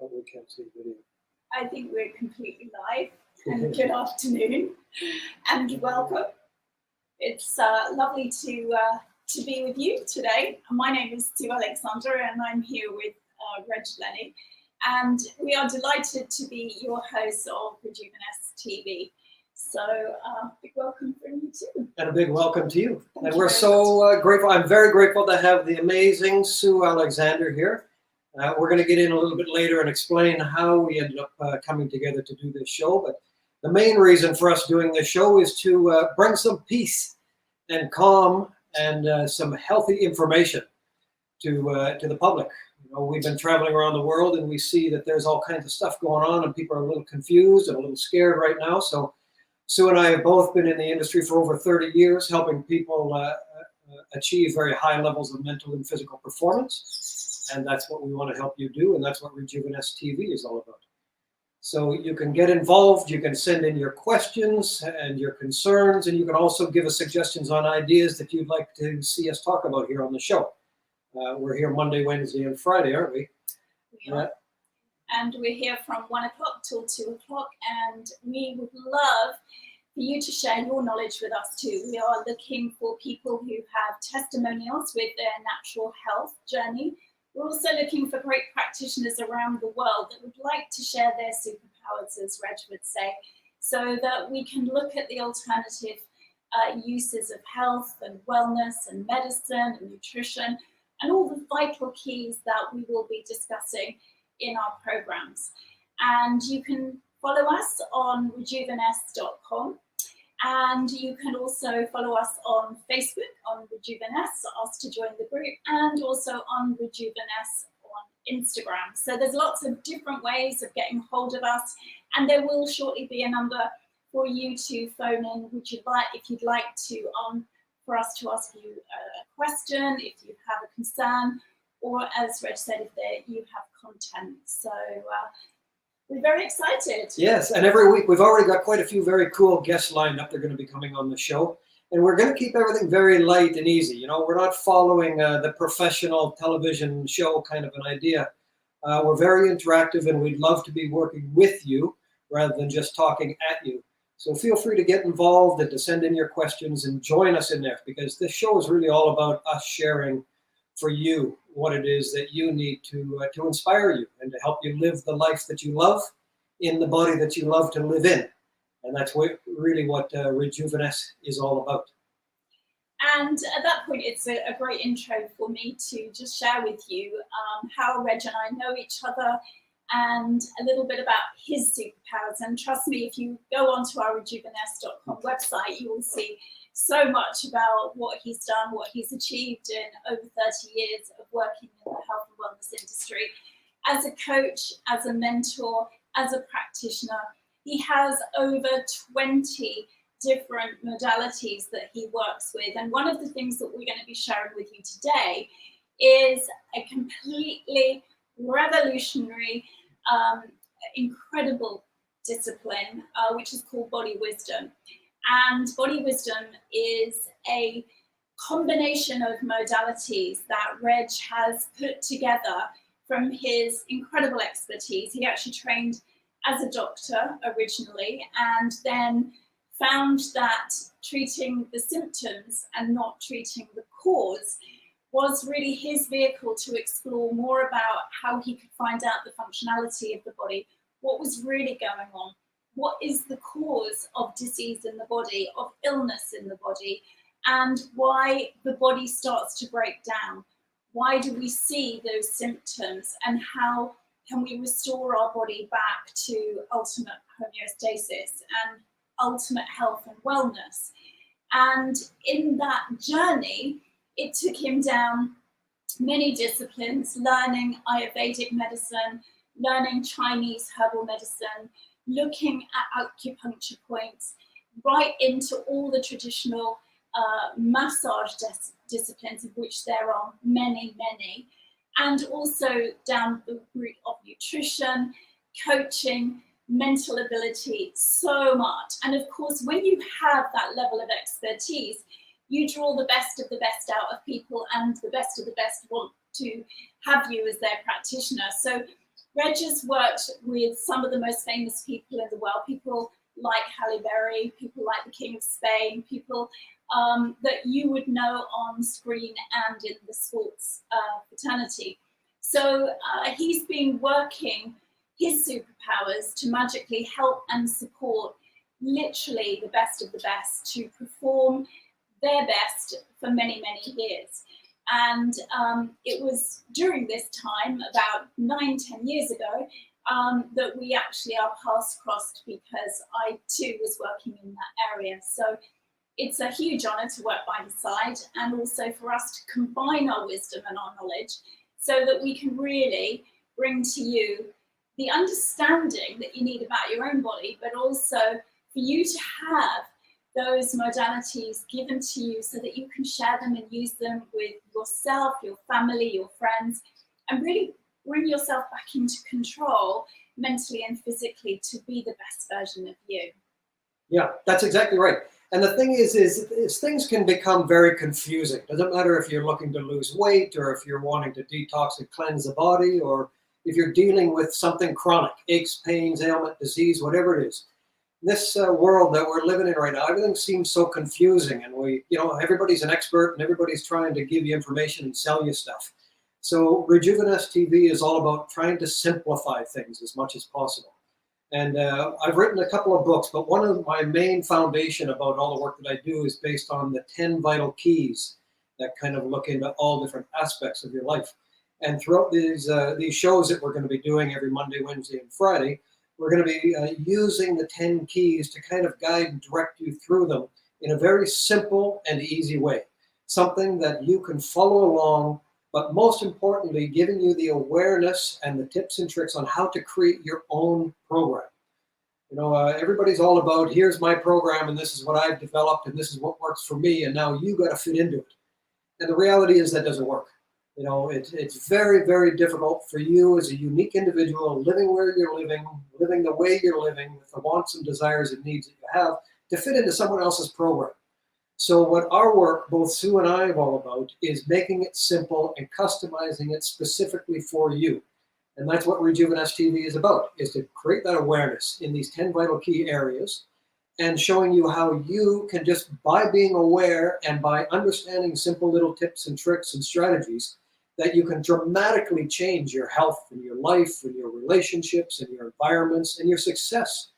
but we can't see video. I think we're completely live. And good afternoon and welcome. It's lovely to be with you today. My name is Sue Alexander and I'm here with Reg Lenny. And we are delighted to be your hosts of Rejuvenest TV. So big welcome from you too. And a big welcome to you. Thank and you we're very so grateful. I'm very grateful to have the amazing Sue Alexander here. We're going to get in a little bit later and explain how we ended up coming together to do this show. But the main reason for us doing this show is to bring some peace and calm and some healthy information to the public. You know, we've been traveling around the world and we see that there's all kinds of stuff going on and people are a little confused and a little scared right now. So Sue and I have both been in the industry for over 30 years, helping people achieve very high levels of mental and physical performance. And that's what we want to help you do, and that's what Rejuvenest TV is all about. So you can get involved, you can send in your questions and your concerns, and you can also give us suggestions on ideas that you'd like to see us talk about here on the show. We're here Monday, Wednesday, and Friday, aren't we? We are. And we're here from 1 o'clock till 2 o'clock, and we would love for you to share your knowledge with us too. We are looking for people who have testimonials with their natural health journey. We're also looking for great practitioners around the world that would like to share their superpowers, as Reg would say, so that we can look at the alternative uses of health and wellness and medicine and nutrition and all the vital keys that we will be discussing in our programs. And you can follow us on rejuvenest.com. And you can also follow us on Facebook, on Rejuvenest, ask to join the group, and also on Rejuvenest on Instagram. So there's lots of different ways of getting hold of us, and there will shortly be a number for you to phone in. If you'd like to, for us to ask you a question, if you have a concern, or as Reg said, if you have content. So we're very excited. Yes, and every week we've already got quite a few very cool guests lined up. They're going to be coming on the show. And we're going to keep everything very light and easy. You know, we're not following the professional television show kind of an idea. We're very interactive and we'd love to be working with you rather than just talking at you. So feel free to get involved and to send in your questions and join us in there, because this show is really all about us sharing for you what it is that you need to inspire you and to help you live the life that you love in the body that you love to live in. And that's really what Rejuvenest is all about. And at that point, it's a great intro for me to just share with you how Reg and I know each other and a little bit about his superpowers. And trust me, if you go onto our rejuvenest.com website, you will see so much about what he's done, what he's achieved in over 30 years of working in the health and wellness industry. As a coach, as a mentor, as a practitioner, he has over 20 different modalities that he works with. And one of the things that we're going to be sharing with you today is a completely revolutionary, incredible discipline, which is called body wisdom. And body wisdom is a combination of modalities that Reg has put together from his incredible expertise. He actually trained as a doctor originally and then found that treating the symptoms and not treating the cause was really his vehicle to explore more about how he could find out the functionality of the body, what was really going on. What is the cause of disease in the body, of illness in the body, and why the body starts to break down? Why do we see those symptoms, and how can we restore our body back to ultimate homeostasis and ultimate health and wellness? And in that journey, it took him down many disciplines, learning Ayurvedic medicine, learning Chinese herbal medicine, looking at acupuncture points, right into all the traditional massage disciplines, of which there are many, many, and also down the route of nutrition, coaching, mental ability, so much. And of course, when you have that level of expertise, you draw the best of the best out of people, and the best of the best want to have you as their practitioner. So Reg has worked with some of the most famous people in the world, people like Halle Berry, people like the King of Spain, people that you would know on screen and in the sports fraternity. So he's been working his superpowers to magically help and support literally the best of the best to perform their best for many, many years. And it was during this time, about 9-10 years ago, that we actually, our paths crossed, because I too was working in that area. So it's a huge honor to work by his side, and also for us to combine our wisdom and our knowledge so that we can really bring to you the understanding that you need about your own body, but also for you to have those modalities given to you so that you can share them and use them with yourself, your family, your friends, and really bring yourself back into control mentally and physically to be the best version of you. Yeah, that's exactly right. And the thing is things can become very confusing. Doesn't matter if you're looking to lose weight, or if you're wanting to detox and cleanse the body, or if you're dealing with something chronic, aches, pains, ailment, disease, whatever it is. This world that we're living in right now, everything seems so confusing, and everybody's an expert and everybody's trying to give you information and sell you stuff. So Rejuvenest TV is all about trying to simplify things as much as possible. And I've written a couple of books, but one of my main foundation about all the work that I do is based on the 10 vital keys that kind of look into all different aspects of your life. And throughout these shows that we're going to be doing every Monday, Wednesday, and Friday, we're going to be using the 10 keys to kind of guide and direct you through them in a very simple and easy way. Something that you can follow along, but most importantly, giving you the awareness and the tips and tricks on how to create your own program. Everybody's all about, here's my program, and this is what I've developed, and this is what works for me, and now you got to fit into it. And the reality is that doesn't work. It's very, very difficult for you as a unique individual, living where you're living the way you're living, with the wants and desires and needs that you have, to fit into someone else's program. So what our work, both Sue and I, are all about is making it simple and customizing it specifically for you. And that's what Rejuvenest TV is about, is to create that awareness in these 10 vital key areas and showing you how you can, just by being aware and by understanding simple little tips and tricks and strategies, that you can dramatically change your health and your life and your relationships and your environments and your success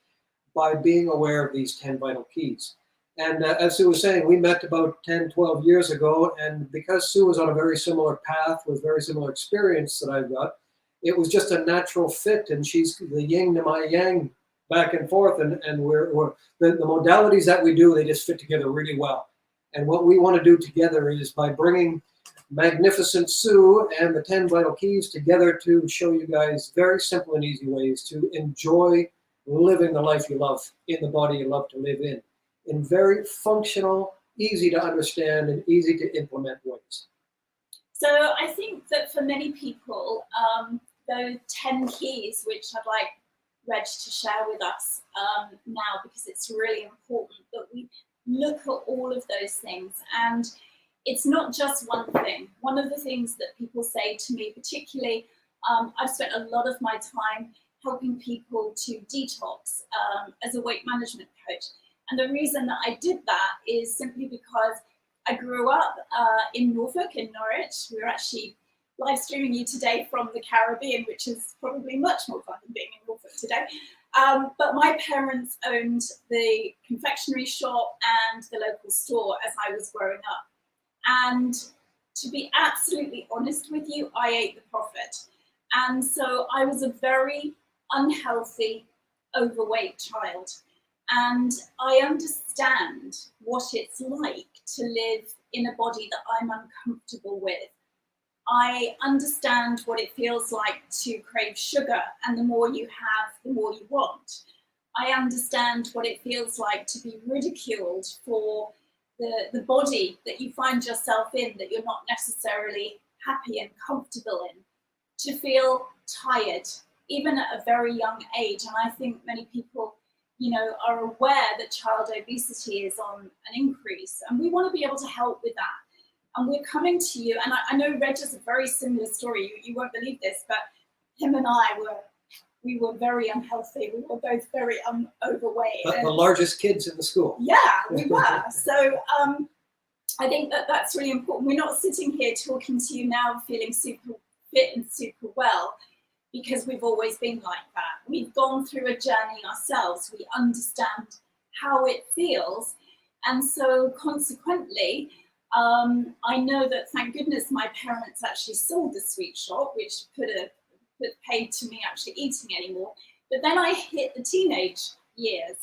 by being aware of these 10 vital keys. And as Sue was saying, we met about 10, 12 years ago, and because Sue was on a very similar path with very similar experience that I've got, it was just a natural fit, and she's the yin to my yang, back and forth, and the modalities that we do, they just fit together really well. And what we want to do together is, by bringing magnificent Sue and the 10 vital keys together, to show you guys very simple and easy ways to enjoy living the life you love in the body you love to live in very functional, easy to understand, and easy to implement ways. So I think that for many people, those 10 keys, which I'd like Reg to share with us now, because it's really important that we look at all of those things. And it's not just one thing. One of the things that people say to me, particularly, I've spent a lot of my time helping people to detox as a weight management coach. And the reason that I did that is simply because I grew up in Norfolk, in Norwich. We're actually live streaming you today from the Caribbean, which is probably much more fun than being in Norfolk today. But my parents owned the confectionery shop and the local store as I was growing up. And to be absolutely honest with you, I ate the profit. And so I was a very unhealthy, overweight child. And I understand what it's like to live in a body that I'm uncomfortable with. I understand what it feels like to crave sugar, and the more you have, the more you want. I understand what it feels like to be ridiculed for the body that you find yourself in, that you're not necessarily happy and comfortable in, to feel tired, even at a very young age. And I think many people, are aware that child obesity is on an increase, and we want to be able to help with that. And we're coming to you, and I know Reg has a very similar story. You won't believe this, but him and I we were very unhealthy. We were both very overweight. The largest kids in the school. Yeah, we were. So I think that's really important. We're not sitting here talking to you now feeling super fit and super well because we've always been like that. We've gone through a journey ourselves. We understand how it feels. And so consequently, I know that, thank goodness, my parents actually sold the sweet shop, which paid to me actually eating anymore. But then I hit the teenage years.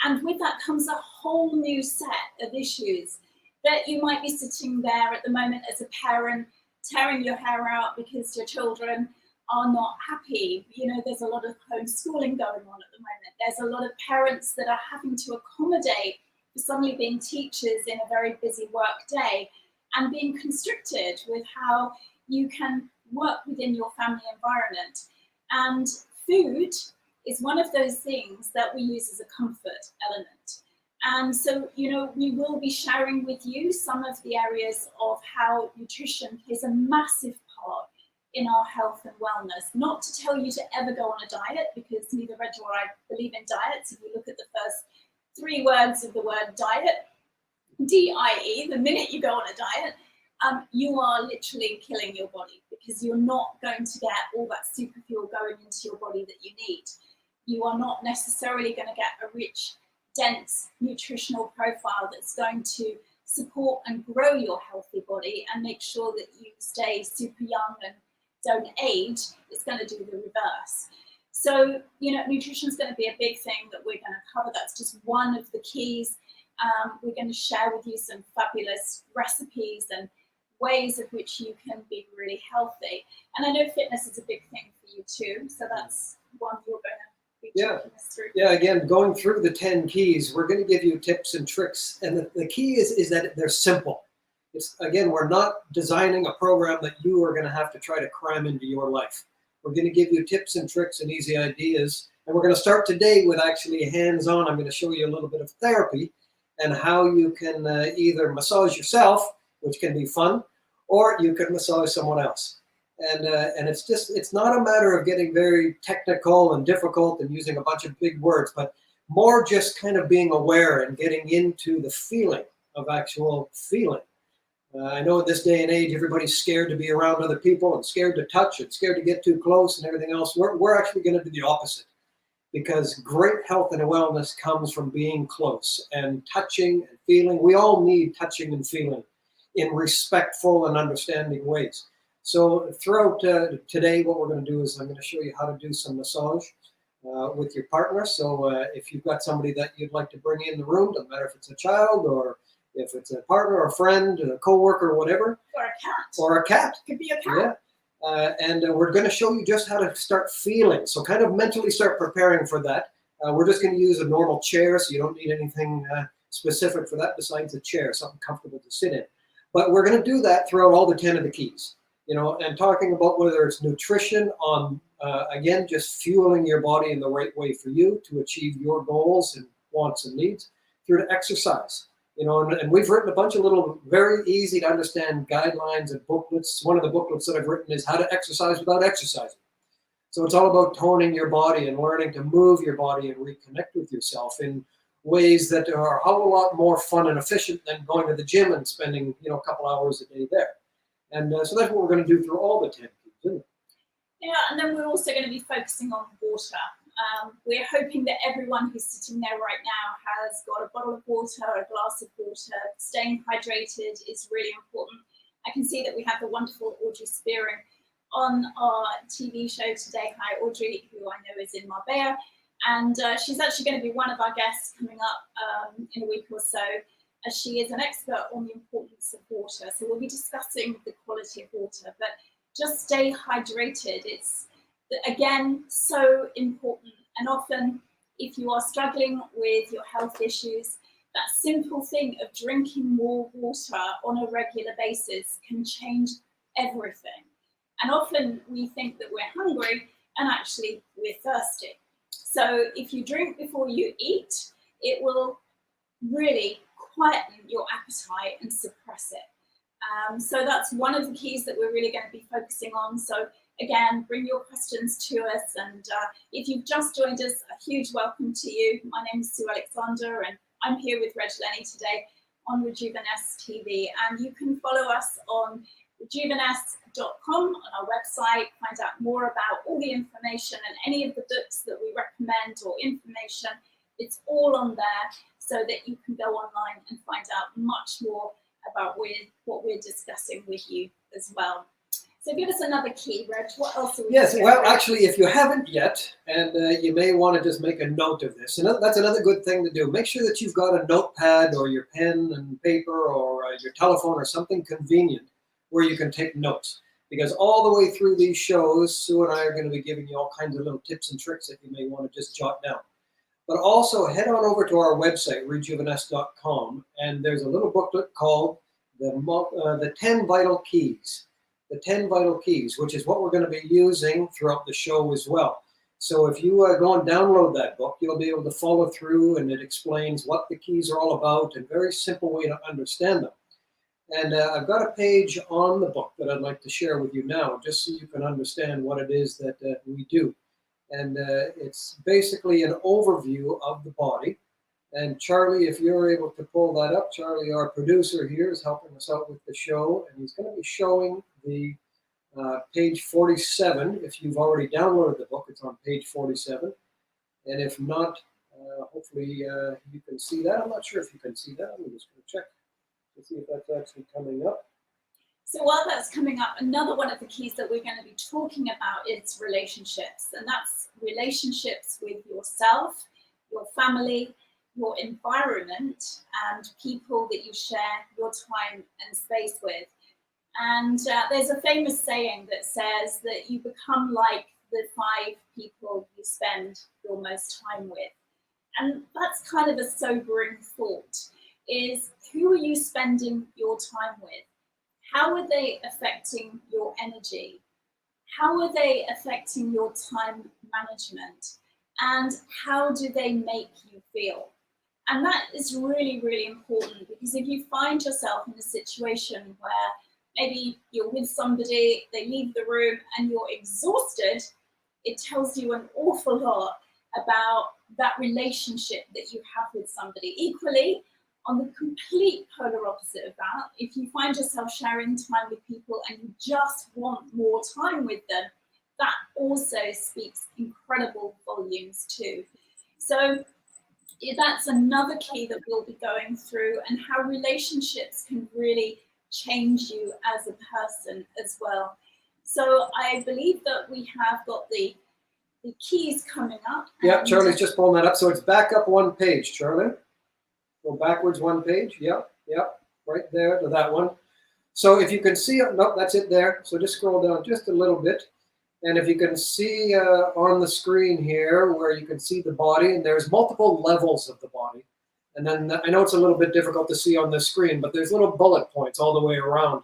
And with that comes a whole new set of issues that you might be sitting there at the moment as a parent, tearing your hair out because your children are not happy. You know, there's a lot of homeschooling going on at the moment. There's a lot of parents that are having to accommodate for suddenly being teachers in a very busy work day and being constricted with how you can work within your family environment. And food is one of those things that we use as a comfort element. And so, you know, we will be sharing with you some of the areas of how nutrition plays a massive part in our health and wellness. Not to tell you to ever go on a diet, because neither Reg or I believe in diets. If you look at the first 3 words of the word diet, D-I-E, the minute you go on a diet, you are literally killing your body, because you're not going to get all that super fuel going into your body that you need. You are not necessarily going to get a rich, dense nutritional profile that's going to support and grow your healthy body and make sure that you stay super young and don't age. It's going to do the reverse. So, you know, nutrition is going to be a big thing that we're going to cover. That's just one of the keys. We're going to share with you some fabulous recipes and ways of which you can be really healthy. And I know fitness is a big thing for you too. So that's one you're going to be talking us through. Yeah, again, going through the 10 keys, we're going to give you tips and tricks. And the key is that they're simple. It's, again, we're not designing a program that you are going to have to try to cram into your life. We're going to give you tips and tricks and easy ideas. And we're going to start today with actually hands-on. I'm going to show you a little bit of therapy and how you can either massage yourself, which can be fun, or you can massage someone else. And it's not a matter of getting very technical and difficult and using a bunch of big words, but more just kind of being aware and getting into the feeling of actual feeling. I know in this day and age, everybody's scared to be around other people and scared to touch and scared to get too close and everything else. We're actually going to do the opposite, because great health and wellness comes from being close and touching and feeling. We all need touching and feeling in respectful and understanding ways. So throughout today, what we're going to do is I'm going to show you how to do some massage with your partner. So if you've got somebody that you'd like to bring in the room, doesn't matter if it's a child or if it's a partner or a friend, a co-worker, or whatever. Or a cat. Or a cat. Could be a cat. Yeah. And we're going to show you just how to start feeling. So kind of mentally start preparing for that. We're just going to use a normal chair, so you don't need anything specific for that besides a chair, something comfortable to sit in. But we're going to do that throughout all the 10 of the keys. You know, and talking about whether it's nutrition on, again, just fueling your body in the right way for you to achieve your goals and wants and needs, through to exercise. You know, and we've written a bunch of little, very easy to understand guidelines and booklets. One of the booklets that I've written is How to Exercise Without Exercising. So it's all about toning your body and learning to move your body and reconnect with yourself in ways that are a whole lot more fun and efficient than going to the gym and spending, you know, a couple hours a day there. And so that's what we're going to do through all the 10 keys, isn't it? Yeah, and then we're also going to be focusing on water. We're hoping that everyone who's sitting there right now has got a bottle of water, a glass of water. Staying hydrated is really important. I can see that we have the wonderful Audrey Spearing on our TV show today. Hi, Audrey, who I know is in Marbella. And she's actually going to be one of our guests coming up in a week or so, as she is an expert on the importance of water. So we'll be discussing the quality of water, but just stay hydrated. It's, again, so important. And often, if you are struggling with your health issues, that simple thing of drinking more water on a regular basis can change everything. And often we think that we're hungry and actually we're thirsty. So if you drink before you eat, it will really quieten your appetite and suppress it. So that's one of the keys that we're really going to be focusing on. So again, bring your questions to us. And if you've just joined us, a huge welcome to you. My name is Sue Alexander, and I'm here with Reg Lenny today on Rejuveness TV. And you can follow us on rejuveness.com on our website, find out more about all the information and any of the books that we recommend or information. It's all on there so that you can go online and find out much more about what we're discussing with you as well. So give us another key, Reg. What else are we Yes, doing? well, actually, if you haven't yet, and you may want to just make a note of this, and that's another good thing to do. Make sure that you've got a notepad or your pen and paper or your telephone or something convenient where you can take notes. Because all the way through these shows, Sue and I are going to be giving you all kinds of little tips and tricks that you may want to just jot down. But also head on over to our website, rejuveness.com, and there's a little booklet called the 10 Vital Keys. The 10 Vital Keys, which is what we're going to be using throughout the show as well. So if you go and download that book, you'll be able to follow through, and it explains what the keys are all about in a very simple way to understand them. And I've got a page on the book that I'd like to share with you now, just so you can understand what it is that we do. And it's basically an overview of the body. And Charlie, if you're able to pull that up, Charlie, our producer here, is helping us out with the show, and he's going to be showing the page 47. If you've already downloaded the book, it's on page 47. And if not, hopefully you can see that. I'm not sure if you can see that. I'm just going to check to see if that's actually coming up. So while that's coming up, another one of the keys that we're going to be talking about is relationships. And that's relationships with yourself, your family, your environment, and people that you share your time and space with. And there's a famous saying that says that you become like the 5 people you spend your most time with. And that's kind of a sobering thought, is who are you spending your time with? How are they affecting your energy? How are they affecting your time management? And how do they make you feel? And that is really, really important, because if you find yourself in a situation where maybe you're with somebody, they leave the room and you're exhausted, it tells you an awful lot about that relationship that you have with somebody. Equally, on the complete polar opposite of that, if you find yourself sharing time with people and you just want more time with them, that also speaks incredible volumes too. So that's another key that we'll be going through, and how relationships can really change you as a person as well. So I believe that we have got the keys coming up. Yeah, Charlie's just pulling that up. So it's back up one page, Charlie. Go backwards one page. Yep, right there to that one. So if you can see, nope, that's it there. So just scroll down just a little bit. And if you can see on the screen here where you can see the body, and there's multiple levels of the body. And then I know it's a little bit difficult to see on the screen, but there's little bullet points all the way around.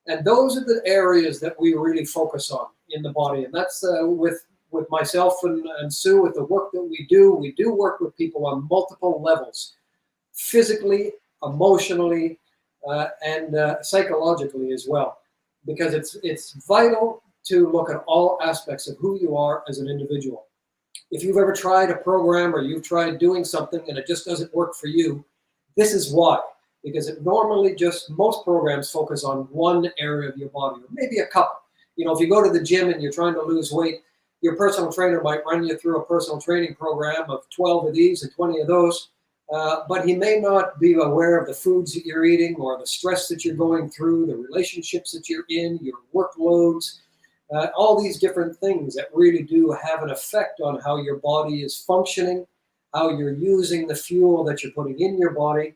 And those are the areas that we really focus on in the body. And that's with myself and Sue, with the work that we do work with people on multiple levels, physically, emotionally, and psychologically as well, because it's vital to look at all aspects of who you are as an individual. If you've ever tried a program or you've tried doing something and it just doesn't work for you, this is why. Because it normally most programs focus on one area of your body, or maybe a couple. You know, if you go to the gym and you're trying to lose weight, your personal trainer might run you through a personal training program of 12 of these and 20 of those, but he may not be aware of the foods that you're eating, or the stress that you're going through, the relationships that you're in, your workloads, all these different things that really do have an effect on how your body is functioning, how you're using the fuel that you're putting in your body,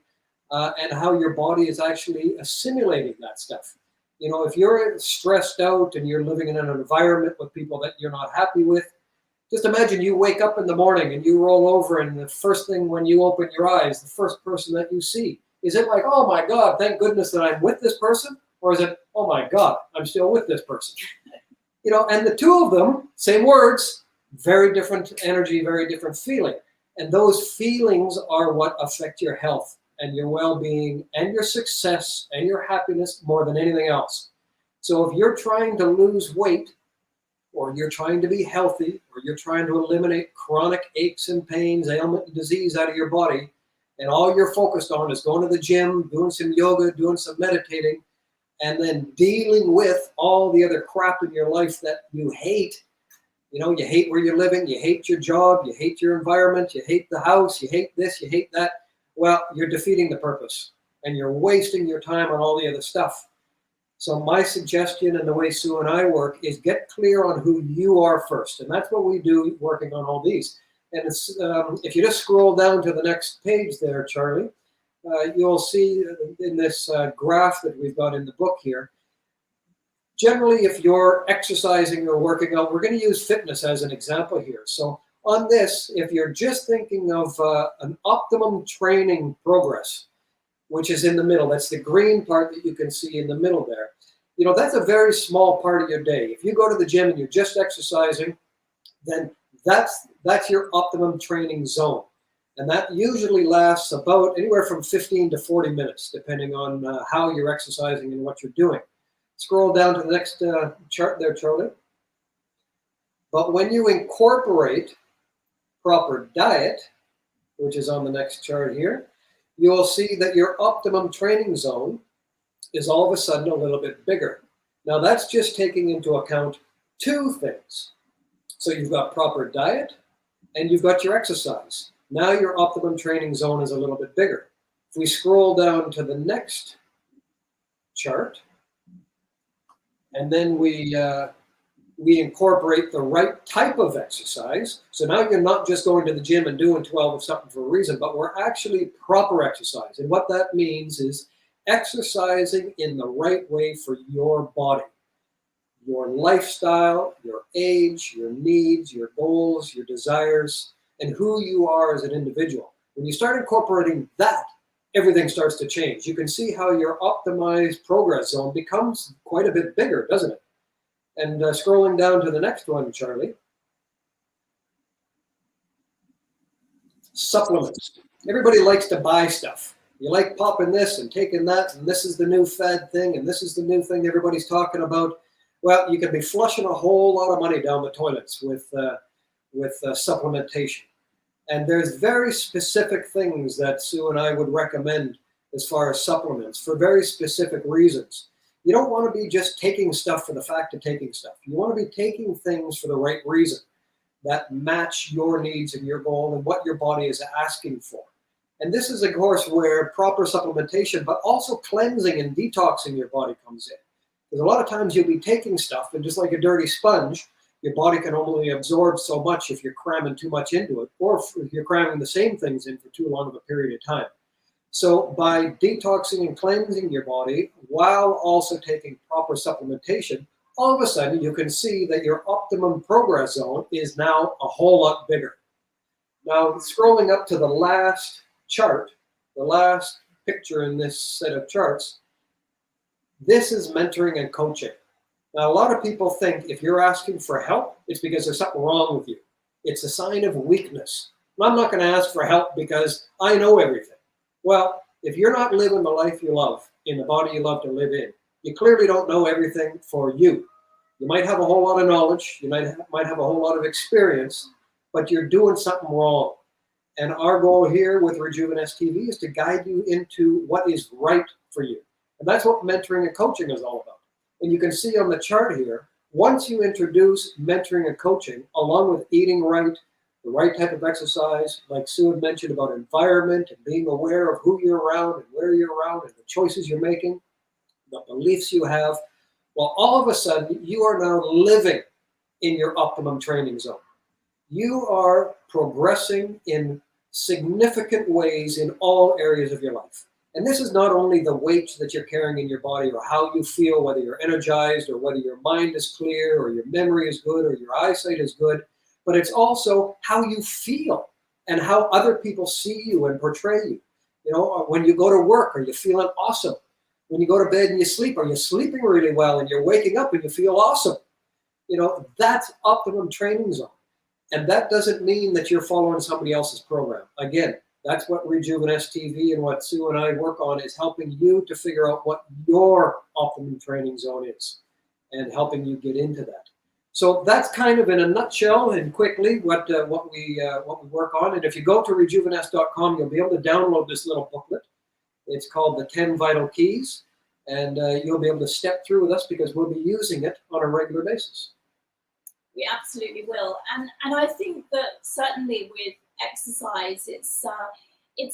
and how your body is actually assimilating that stuff. You know, if you're stressed out and you're living in an environment with people that you're not happy with, just imagine you wake up in the morning and you roll over, and the first thing when you open your eyes, the first person that you see, is it like, oh my God, thank goodness that I'm with this person? Or is it, oh my God, I'm still with this person? You know, and the two of them, same words, very different energy, very different feeling. And those feelings are what affect your health and your well-being and your success and your happiness more than anything else. So if you're trying to lose weight, or you're trying to be healthy, or you're trying to eliminate chronic aches and pains, ailment and disease out of your body, and all you're focused on is going to the gym, doing some yoga, doing some meditating, and then dealing with all the other crap in your life that you hate. You know, you hate where you're living, you hate your job, you hate your environment, you hate the house, you hate this, you hate that. Well, you're defeating the purpose, and you're wasting your time on all the other stuff. So my suggestion, and the way Sue and I work, is get clear on who you are first. And that's what we do working on all these. And it's, if you just scroll down to the next page there, Charlie, you'll see in this graph that we've got in the book here, generally, if you're exercising or working out, we're going to use fitness as an example here. So on this, if you're just thinking of an optimum training progress, which is in the middle, that's the green part that you can see in the middle there. You know, that's a very small part of your day. If you go to the gym and you're just exercising, then that's your optimum training zone. And that usually lasts about anywhere from 15 to 40 minutes, depending on how you're exercising and what you're doing. Scroll down to the next chart there, Charlie. But when you incorporate proper diet, which is on the next chart here, you will see that your optimum training zone is all of a sudden a little bit bigger. Now that's just taking into account two things. So you've got proper diet and you've got your exercise. Now your optimum training zone is a little bit bigger. If we scroll down to the next chart, and then we incorporate the right type of exercise. So now you're not just going to the gym and doing 12 of something for a reason, but we're actually proper exercise. And what that means is exercising in the right way for your body, your lifestyle, your age, your needs, your goals, your desires, and who you are as an individual. When you start incorporating that, everything starts to change. You can see how your optimized progress zone becomes quite a bit bigger, doesn't it? And scrolling down to the next one, Charlie. Supplements. Everybody likes to buy stuff. You like popping this and taking that, and this is the new fad thing, and this is the new thing everybody's talking about. Well, you can be flushing a whole lot of money down the toilets with supplementation. And there's very specific things that Sue and I would recommend as far as supplements for very specific reasons. You don't want to be just taking stuff for the fact of taking stuff. You want to be taking things for the right reason that match your needs and your goal and what your body is asking for. And this is, of course, where proper supplementation, but also cleansing and detoxing your body comes in. Because a lot of times you'll be taking stuff, and just like a dirty sponge, your body can only absorb so much if you're cramming too much into it, or if you're cramming the same things in for too long of a period of time. So by detoxing and cleansing your body while also taking proper supplementation, all of a sudden you can see that your optimum progress zone is now a whole lot bigger. Now, scrolling up to the last chart, the last picture in this set of charts, this is mentoring and coaching. Now, a lot of people think if you're asking for help, it's because there's something wrong with you. It's a sign of weakness. And I'm not going to ask for help because I know everything. Well, if you're not living the life you love, in the body you love to live in, you clearly don't know everything for you. You might have a whole lot of knowledge, you might have a whole lot of experience, but you're doing something wrong. And our goal here with Rejuveness TV is to guide you into what is right for you. And that's what mentoring and coaching is all about. And you can see on the chart here, once you introduce mentoring and coaching, along with eating right, the right type of exercise, like Sue had mentioned about environment and being aware of who you're around and where you're around and the choices you're making, the beliefs you have, well, all of a sudden, you are now living in your optimum training zone. You are progressing in significant ways in all areas of your life. And this is not only the weight that you're carrying in your body or how you feel, whether you're energized or whether your mind is clear or your memory is good or your eyesight is good, but it's also how you feel and how other people see you and portray you. You know, when you go to work, are you feeling awesome? When you go to bed and you sleep, are you sleeping really well and you're waking up and you feel awesome? You know, that's optimum training zone. And that doesn't mean that you're following somebody else's program. Again, that's what Rejuveness TV and what Sue and I work on, is helping you to figure out what your optimum training zone is and helping you get into that. So that's kind of in a nutshell and quickly what we work on. And if you go to rejuvenest.com, you'll be able to download this little booklet. It's called the 10 Vital Keys, and you'll be able to step through with us because we'll be using it on a regular basis. We absolutely will, and I think that certainly with exercise, it's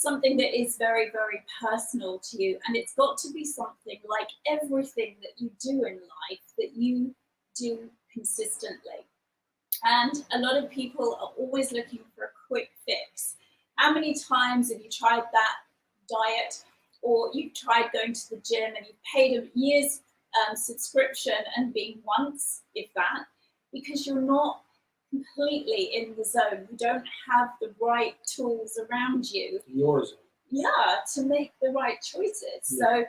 something that is very, very personal to you, and it's got to be something like everything that you do in life that you do consistently. And a lot of people are always looking for a quick fix. How many times have you tried that diet, or you've tried going to the gym and you've paid a year's subscription and been once, if that, because you're not completely in the zone. You don't have the right tools around you. Your zone. Yeah, to make the right choices. Yeah. So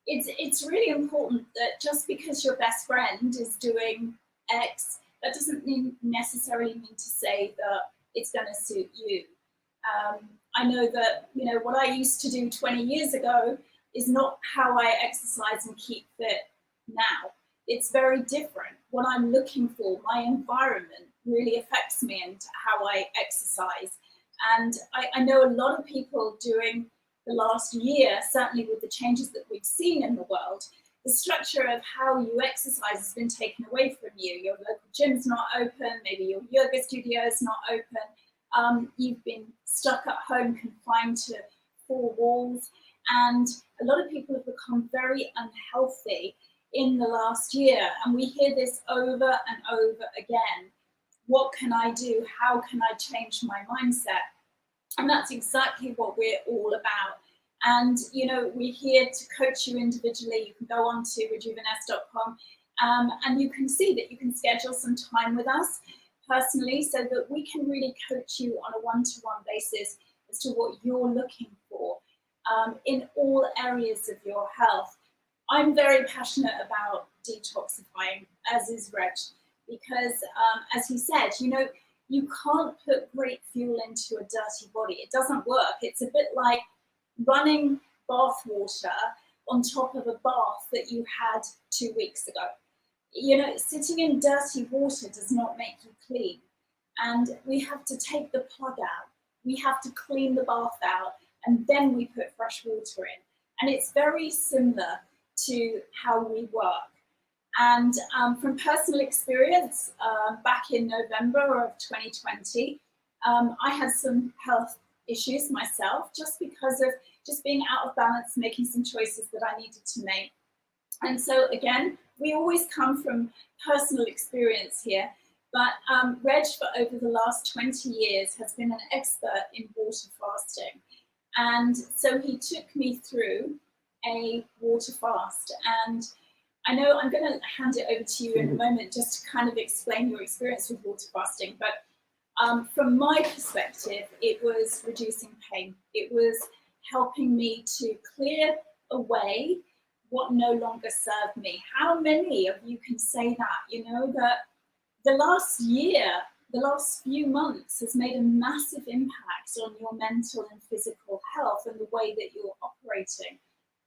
it's really important that just because your best friend is doing X, that doesn't necessarily mean to say that it's going to suit you. I know that, you know, what I used to do 20 years ago is not how I exercise and keep fit now. It's very different. What I'm looking for, my environment really affects me and how I exercise. And I know a lot of people during the last year, certainly with the changes that we've seen in the world, the structure of how you exercise has been taken away from you. Your local gym's not open, maybe your yoga studio is not open. You've been stuck at home, confined to four walls. And a lot of people have become very unhealthy in the last year. And we hear this over and over again. What can I do? How can I change my mindset? And that's exactly what we're all about. And, you know, we're here to coach you individually. You can go on to rejuvenest.com and you can see that you can schedule some time with us personally so that we can really coach you on a one-to-one basis as to what you're looking for in all areas of your health. I'm very passionate about detoxifying, as is Reg, because as he said, you know, you can't put great fuel into a dirty body. It doesn't work. It's a bit like running bath water on top of a bath that you had 2 weeks ago. You know, sitting in dirty water does not make you clean. And we have to take the plug out. We have to clean the bath out, and then we put fresh water in. And it's very similar to how we work. And from personal experience, back in November of 2020, I had some health issues myself, just because of just being out of balance, making some choices that I needed to make. And so again, we always come from personal experience here, but Reg for over the last 20 years has been an expert in water fasting. And so he took me through a water fast. And I know I'm going to hand it over to you in a moment just to kind of explain your experience with water fasting. But from my perspective, it was reducing pain. It was helping me to clear away what no longer served me. How many of you can say that? You know, that the last year, the last few months has made a massive impact on your mental and physical health and the way that you're operating.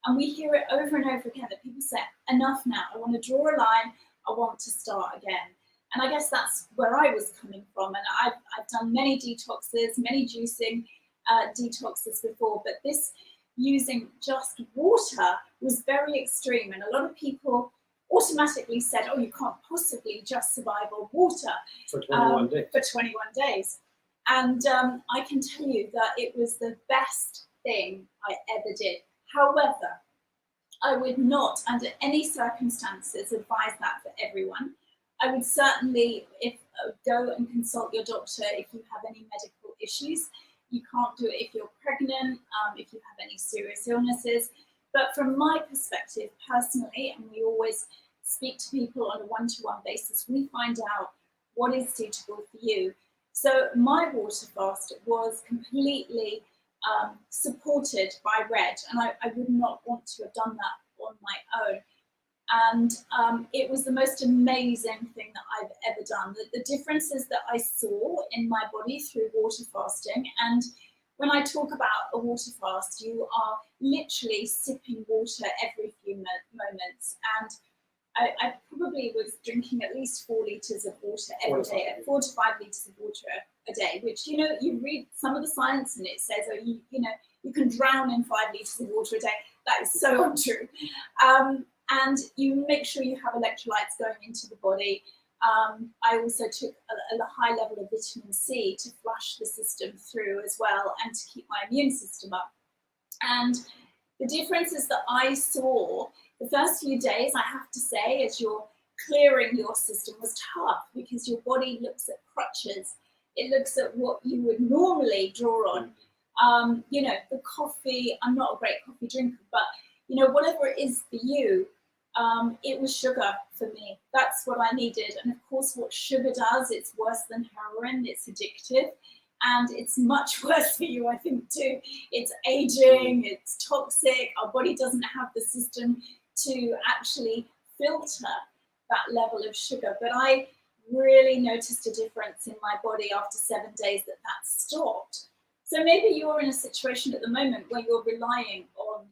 And we hear it over and over again that people say, enough now, I want to draw a line, I want to start again. And I guess that's where I was coming from. And I've done many detoxes, many juicing detoxes before, but this using just water was very extreme. And a lot of people automatically said, oh, you can't possibly just survive on water for 21 days. For 21 days. And I can tell you that it was the best thing I ever did. However, I would not, under any circumstances, advise that for everyone. I would certainly go and consult your doctor if you have any medical issues. You can't do it if you're pregnant, if you have any serious illnesses. But from my perspective, personally, and we always speak to people on a one-to-one basis, we find out what is suitable for you. So my water fast was completely supported by Reg, and I would not want to have done that on my own. And it was the most amazing thing that I've ever done. The differences that I saw in my body through water fasting, and when I talk about a water fast, you are literally sipping water every few moments. And I probably probably was drinking at least 4 litres of water every 4 to 5 day, 4 to 5 litres of water a day, which, you know, you read some of the science and it says, oh, you know, you can drown in 5 litres of water a day. That is so untrue. And you make sure you have electrolytes going into the body. I also took a high level of vitamin C to flush the system through as well and to keep my immune system up. And the differences that I saw the first few days, I have to say, as you're clearing your system, was tough because your body looks at crutches. It looks at what you would normally draw on. You know, the coffee, I'm not a great coffee drinker, but, you know, whatever it is for you, it was sugar for me. That's what I needed. And of course, what sugar does, it's worse than heroin. It's addictive. And it's much worse for you, I think, too. It's aging, it's toxic. Our body doesn't have the system to actually filter that level of sugar. But I really noticed a difference in my body after 7 days that stopped. So maybe you're in a situation at the moment where you're relying on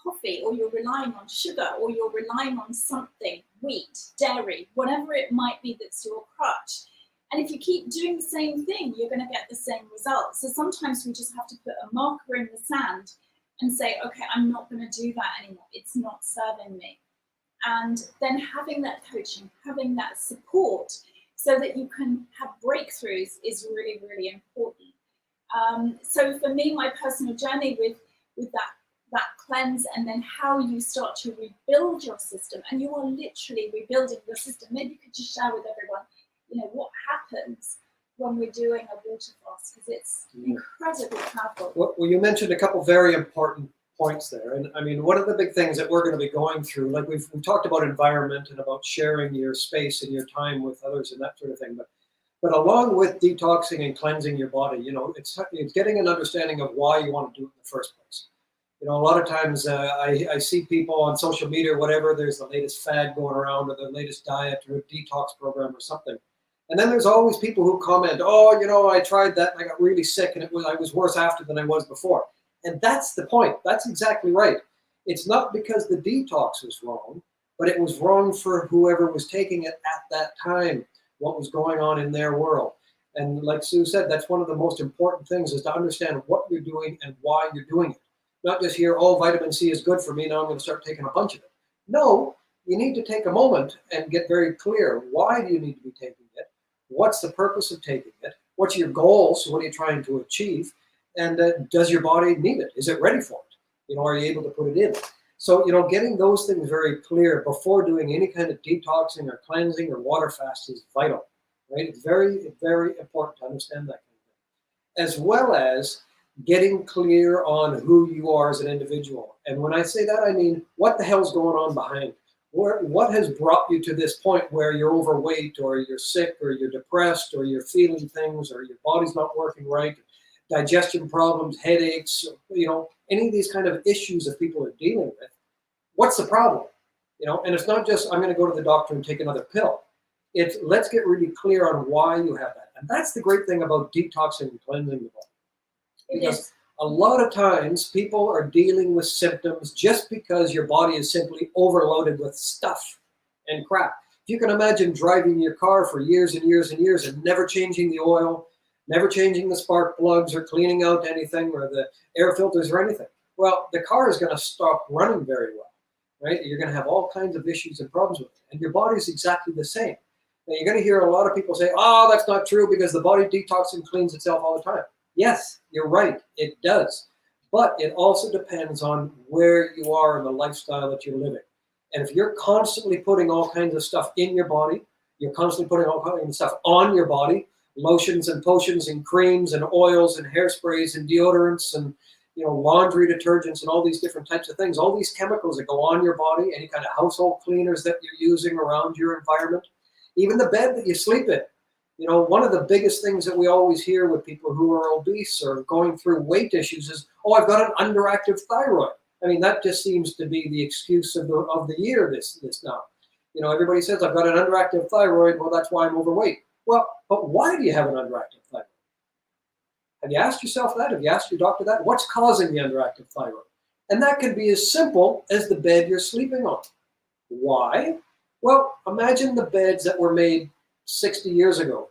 coffee, or you're relying on sugar, or you're relying on something, wheat, dairy, whatever it might be that's your crutch. And if you keep doing the same thing, you're going to get the same results. So sometimes we just have to put a marker in the sand and say, okay, I'm not going to do that anymore. It's not serving me. And then having that coaching, having that support so that you can have breakthroughs is really, really important. So for me, my personal journey with that cleanse, and then how you start to rebuild your system, and you are literally rebuilding your system. Maybe you could just share with everyone, you know, what happens when we're doing a water fast, because it's incredibly powerful. Well, you mentioned a couple very important points there. And I mean, one of the big things that we're going to be going through, like we've talked about environment and about sharing your space and your time with others and that sort of thing. But along with detoxing and cleansing your body, you know, it's getting an understanding of why you want to do it in the first place. You know, a lot of times I see people on social media or whatever, there's the latest fad going around, or the latest diet or a detox program or something. And then there's always people who comment, oh, you know, I tried that and I got really sick and I was worse after than I was before. And that's the point. That's exactly right. It's not because the detox was wrong, but it was wrong for whoever was taking it at that time, what was going on in their world. And like Sue said, that's one of the most important things, is to understand what you're doing and why you're doing it. Not just hear, oh, vitamin C is good for me, now I'm going to start taking a bunch of it. No, you need to take a moment and get very clear. Why do you need to be taking it? What's the purpose of taking it? What's your goals? What are you trying to achieve? And does your body need it? Is it ready for it? You know, are you able to put it in? So, you know, getting those things very clear before doing any kind of detoxing or cleansing or water fast is vital, right? It's very, very important to understand that kind of thing. As well as getting clear on who you are as an individual. And when I say that, I mean, what the hell's going on behind? What has brought you to this point where you're overweight, or you're sick, or you're depressed, or you're feeling things, or your body's not working right, digestion problems, headaches, you know, any of these kind of issues that people are dealing with. What's the problem? You know, and it's not just, I'm going to go to the doctor and take another pill. It's, let's get really clear on why you have that. And that's the great thing about detoxing and cleansing the body. Because a lot of times people are dealing with symptoms just because your body is simply overloaded with stuff and crap. If you can imagine driving your car for years and years and years and never changing the oil, never changing the spark plugs or cleaning out anything or the air filters or anything. Well, the car is going to stop running very well, right? You're going to have all kinds of issues and problems with it. And your body's exactly the same. Now, you're going to hear a lot of people say, oh, that's not true because the body detoxes and cleans itself all the time. Yes, you're right, it does. But it also depends on where you are in the lifestyle that you're living. And if you're constantly putting all kinds of stuff in your body, you're constantly putting all kinds of stuff on your body, lotions and potions and creams and oils and hairsprays and deodorants and, you know, laundry detergents and all these different types of things, all these chemicals that go on your body, any kind of household cleaners that you're using around your environment, even the bed that you sleep in. You know, one of the biggest things that we always hear with people who are obese or going through weight issues is, oh, I've got an underactive thyroid. I mean, that just seems to be the excuse of the year this now. You know, everybody says, I've got an underactive thyroid, well, that's why I'm overweight. Well, but why do you have an underactive thyroid? Have you asked yourself that? Have you asked your doctor that? What's causing the underactive thyroid? And that can be as simple as the bed you're sleeping on. Why? Well, imagine the beds that were made 60 years ago.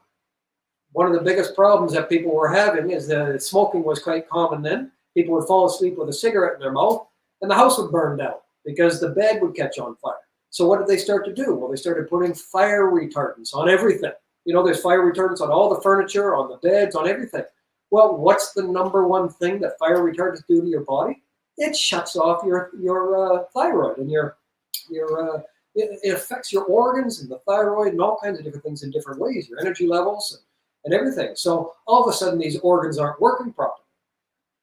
One of the biggest problems that people were having is that smoking was quite common then. People would fall asleep with a cigarette in their mouth and the house would burn down because the bed would catch on fire. So what did they start to do? Well, they started putting fire retardants on everything. You know, there's fire retardants on all the furniture, on the beds, on everything. Well, what's the number one thing that fire retardants do to your body? It shuts off your thyroid and it affects your organs and the thyroid and all kinds of different things in different ways, your energy levels and everything. So all of a sudden these organs aren't working properly.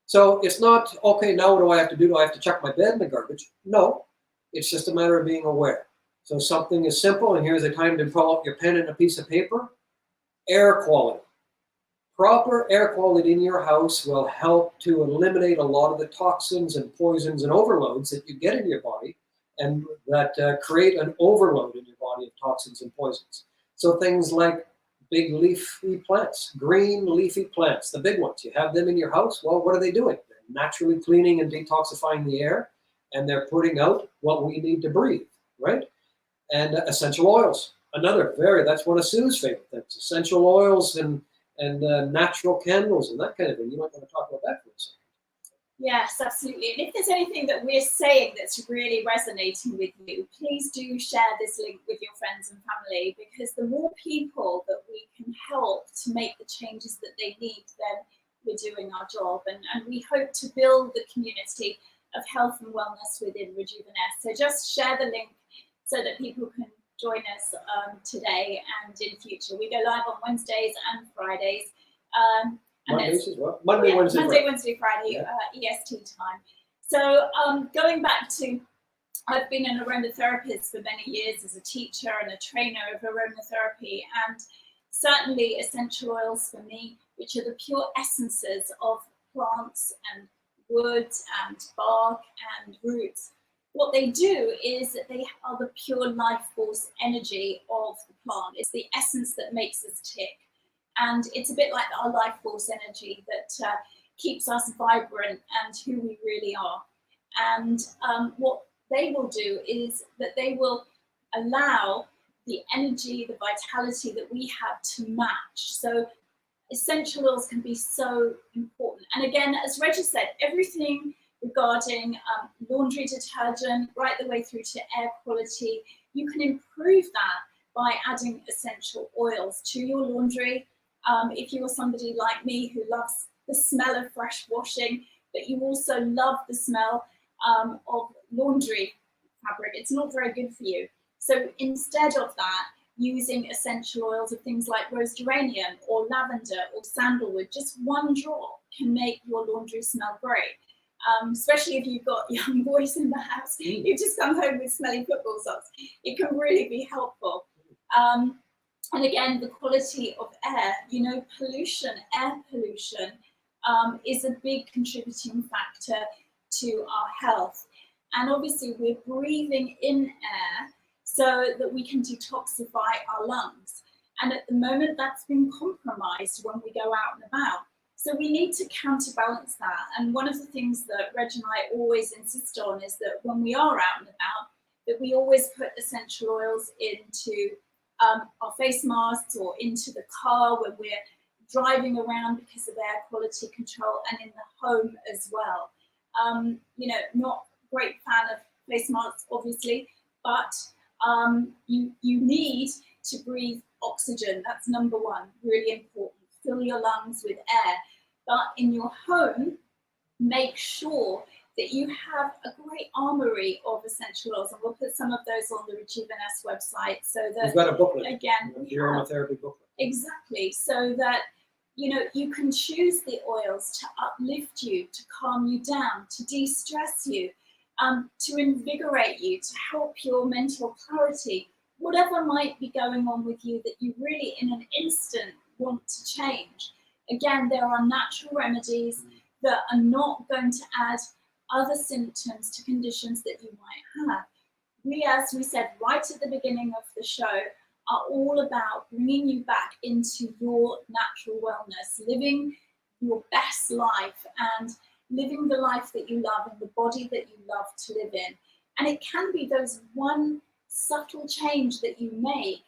So it's not, okay, now what do I have to do? Do I have to chuck my bed in the garbage? No, it's just a matter of being aware. So something is simple, and here's a time to pull out your pen and a piece of paper. Air quality. Proper air quality in your house will help to eliminate a lot of the toxins and poisons and overloads that you get in your body and that create an overload in your body of toxins and poisons. So things like big leafy plants, green leafy plants, the big ones. You have them in your house. Well, what are they doing? They're naturally cleaning and detoxifying the air, and they're putting out what we need to breathe, right? And essential oils, that's one of Sue's favorite things. Essential oils and natural candles and that kind of thing. You might want to talk about that for a second. Yes, absolutely. And if there's anything that we're saying that's really resonating with you, please do share this link with your friends and family, because the more people that we can help to make the changes that they need, then we're doing our job. And we hope to build the community of health and wellness within Rejuveness. So just share the link so that people can join us today and in future. We go live on Wednesdays and Fridays. Mondays as well. Monday, Wednesday, Friday, yeah. EST time. So going back to, I've been an aromatherapist for many years as a teacher and a trainer of aromatherapy, and certainly essential oils for me, which are the pure essences of plants and wood and bark and roots. What they do is that they are the pure life force energy of the plant. It's the essence that makes us tick. And it's a bit like our life force energy that keeps us vibrant and who we really are. And what they will do is that they will allow the energy, the vitality that we have to match. So essential oils can be so important. And again, as Reggie said, everything regarding laundry detergent, right the way through to air quality, you can improve that by adding essential oils to your laundry. If you are somebody like me who loves the smell of fresh washing, but you also love the smell of laundry fabric, it's not very good for you. So instead of that, using essential oils of things like rose geranium or lavender or sandalwood, just one drop can make your laundry smell great. Especially if you've got young boys in the house, you've just come home with smelly football socks. It can really be helpful. And again, the quality of air, you know, air pollution is a big contributing factor to our health. And obviously we're breathing in air so that we can detoxify our lungs. And at the moment that's been compromised when we go out and about. So we need to counterbalance that. And one of the things that Reg and I always insist on is that when we are out and about, that we always put essential oils into our face masks or into the car when we're driving around because of air quality control, and in the home as well. You know, not a great fan of face masks, obviously, but you need to breathe oxygen. That's number one, really important. Fill your lungs with air. But in your home, make sure that you have a great armory of essential oils, and we'll put some of those on the Rejuveness website so that we've got a booklet. Again, the aromatherapy booklet. Exactly, so that you know you can choose the oils to uplift you, to calm you down, to de-stress you, to invigorate you, to help your mental clarity, whatever might be going on with you that you really in an instant want to change. Again, there are natural remedies that are not going to add other symptoms to conditions that you might have. We, as we said right at the beginning of the show, are all about bringing you back into your natural wellness, living your best life and living the life that you love and the body that you love to live in. And it can be those one subtle change that you make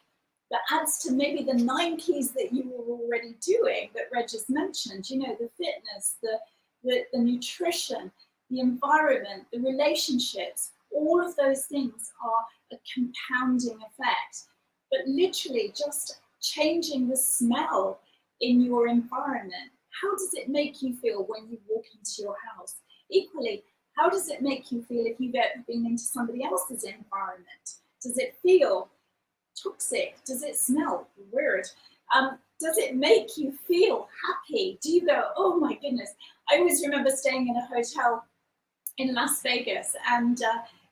that adds to maybe the 9 keys that you were already doing that Reg just mentioned, you know, the fitness, the nutrition, the environment, the relationships, all of those things are a compounding effect. But literally just changing the smell in your environment, how does it make you feel when you walk into your house? Equally, how does it make you feel if you've ever been into somebody else's environment? Does it feel toxic? Does it smell weird? Does it make you feel happy? Do you go, oh my goodness? I always remember staying in a hotel in Las Vegas, and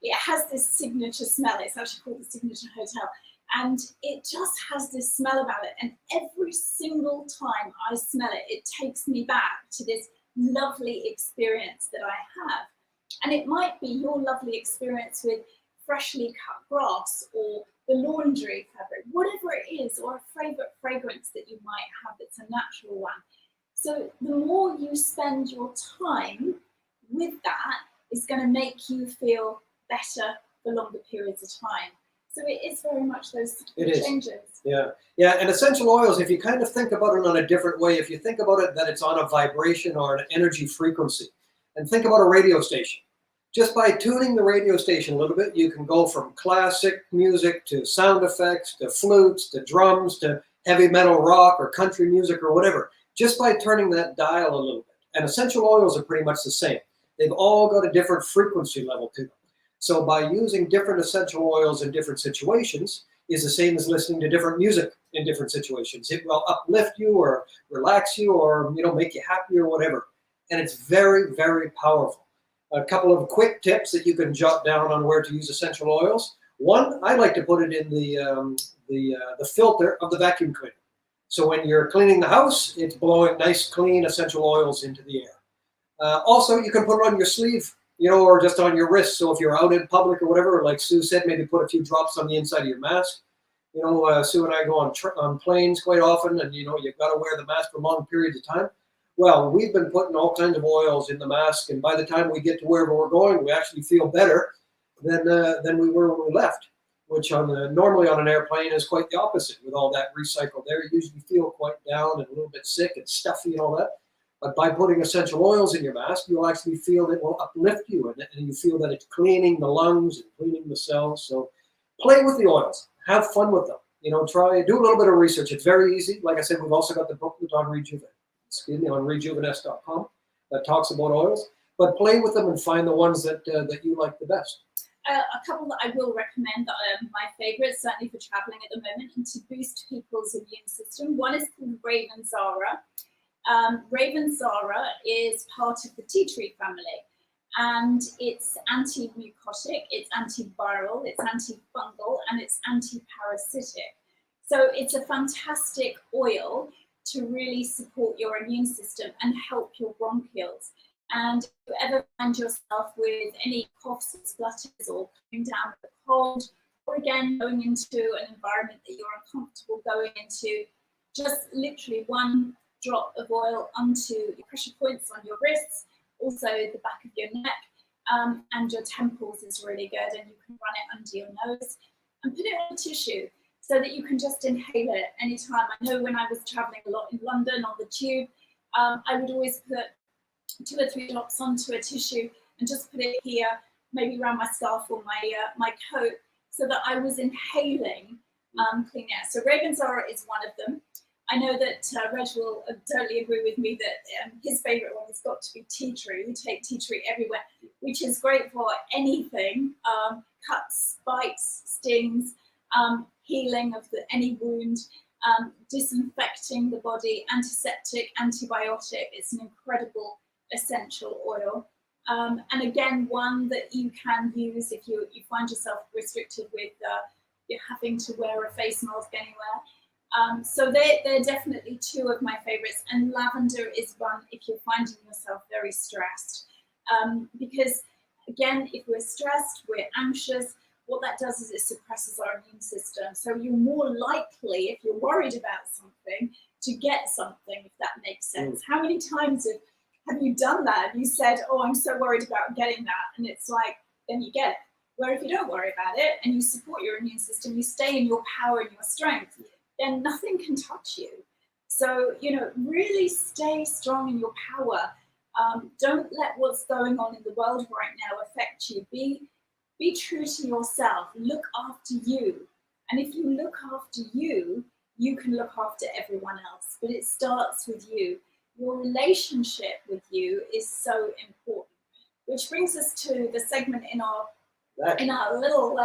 it has this signature smell. It's actually called the Signature Hotel. And it just has this smell about it. And every single time I smell it, it takes me back to this lovely experience that I have. And it might be your lovely experience with freshly cut grass or the laundry fabric, whatever it is, or a favorite fragrance that you might have that's a natural one. So the more you spend your time with that, is going to make you feel better for longer periods of time. So it is very much those changes. Yeah, and essential oils, if you kind of think about it on a different way, if you think about it that it's on a vibration or an energy frequency, and think about a radio station. Just by tuning the radio station a little bit, you can go from classic music to sound effects, to flutes, to drums, to heavy metal rock or country music or whatever, just by turning that dial a little bit. And essential oils are pretty much the same. They've all got a different frequency level to them. So by using different essential oils in different situations is the same as listening to different music in different situations. It will uplift you or relax you or, you know, make you happy or whatever. And it's very, very powerful. A couple of quick tips that you can jot down on where to use essential oils. One, I like to put it in the filter of the vacuum cleaner. So when you're cleaning the house, it's blowing nice, clean essential oils into the air. Also, you can put it on your sleeve, you know, or just on your wrist. So if you're out in public or whatever, like Sue said, maybe put a few drops on the inside of your mask. You know, Sue and I go on planes quite often, and, you know, you've got to wear the mask for long periods of time. Well, we've been putting all kinds of oils in the mask, and by the time we get to wherever we're going, we actually feel better than we were when we left, which normally on an airplane is quite the opposite. With all that recycled air, you usually feel quite down and a little bit sick and stuffy and all that. But by putting essential oils in your mask, you'll actually feel it will uplift you, and you feel that it's cleaning the lungs and cleaning the cells. So play with the oils. Have fun with them. You know, do a little bit of research. It's very easy. Like I said, we've also got the booklet on on rejuveness.com that talks about oils. But play with them and find the ones that you like the best. A couple that I will recommend that are my favourites, certainly for travelling at the moment and to boost people's immune system. One is called Raven Zara. Raven Zara is part of the tea tree family, and it's anti-mucotic, it's antiviral, it's antifungal, and it's anti-parasitic. So it's a fantastic oil to really support your immune system and help your bronchioles. And if you ever find yourself with any coughs or splutters or coming down with a cold, or again going into an environment that you're uncomfortable going into, just literally one drop of oil onto your pressure points on your wrists, also the back of your neck, and your temples is really good, and you can run it under your nose and put it on a tissue so that you can just inhale it anytime. I know when I was traveling a lot in London on the tube, I would always put 2 or 3 drops onto a tissue and just put it here, maybe around my scarf or my coat, so that I was inhaling clean air. So Raven Zara is one of them. I know that Reg will totally agree with me that his favourite one has got to be tea tree. We take tea tree everywhere, which is great for anything, cuts, bites, stings, healing of any wound, disinfecting the body, antiseptic, antibiotic. It's an incredible essential oil. And again, one that you can use if you find yourself restricted with you're having to wear a face mask anywhere. So they're definitely 2 of my favorites, and lavender is one if you're finding yourself very stressed. Because again, if we're stressed, we're anxious, what that does is it suppresses our immune system. So you're more likely, if you're worried about something, to get something, if that makes sense. How many times have you done that? You said, oh, I'm so worried about getting that. And it's like, then you get it. Where if you don't worry about it and you support your immune system, you stay in your power and your strength, then nothing can touch you. So, really stay strong in your power. Don't let what's going on in the world right now affect you. Be true to yourself. Look after you. And if you look after you, you can look after everyone else. But it starts with you. Your relationship with you is so important. Which brings us to the segment in our little